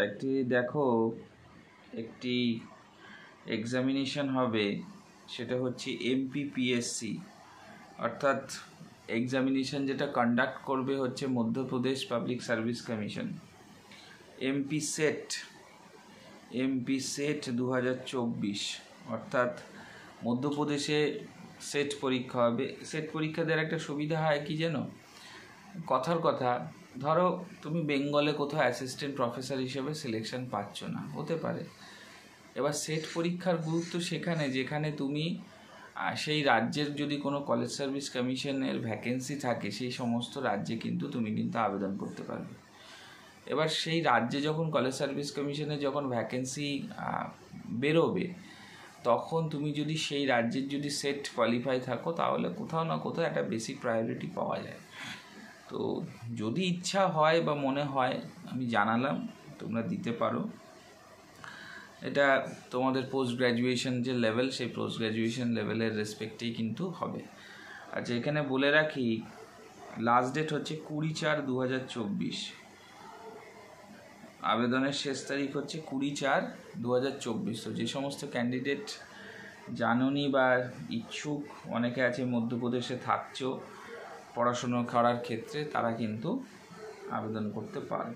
একটি দেখো একটি এক্সামিনেশন হবে, সেটা হচ্ছে এমপিপিএসসি, অর্থাৎ এক্সামিনেশন যেটা কন্ডাক্ট করবে হচ্ছে Madhya Pradesh public service commission. MP set 2024, অর্থাৎ মধ্যপ্রদেশে সেট পরীক্ষা হবে। সেট পরীক্ষা দেওয়ার একটা সুবিধা হয় কি যেন, কথার কথা, ধরো তুমি বেঙ্গলে কোথাও অ্যাসিস্ট্যান্ট প্রফেসর হিসেবে সিলেকশন পাচ্ছ না, হতে পারে। এবার সেট পরীক্ষার গুরুত্ব সেখানে যেখানে তুমি সেই রাজ্যের যদি কোনো কলেজ সার্ভিস কমিশনের ভ্যাকেন্সি থাকে, সেই সমস্ত রাজ্যে কিন্তু তুমি আবেদন করতে পারবে। এবার সেই রাজ্যে যখন কলেজ সার্ভিস কমিশনে যখন ভ্যাকেন্সি বেরোবে, তখন তুমি যদি সেই রাজ্যের যদি সেট কোয়ালিফাই থাকো, তাহলে কোথাও না কোথাও একটা বেসিক প্রায়োরিটি পাওয়া যায়। তো যদি ইচ্ছা হয় বা মনে হয়, আমি জানালাম, তোমরা দিতে পারো। এটা তোমাদের পোস্ট গ্র্যাজুয়েশন যে লেভেল, সেই পোস্ট গ্র্যাজুয়েশন লেভেলের রেসপেক্টেই কিন্তু হবে। আচ্ছা, এখানে বলে রাখি লাস্ট ডেট হচ্ছে 20/4/2024। আবেদনের শেষ তারিখ হচ্ছে 20/4/2024। তো যে সমস্ত ক্যান্ডিডেট জানুনি বা ইচ্ছুক, অনেকে আছে মধ্যপ্রদেশে থাকছো পড়াশুনো করার ক্ষেত্রে, তারা কিন্তু আবেদন করতে পারে।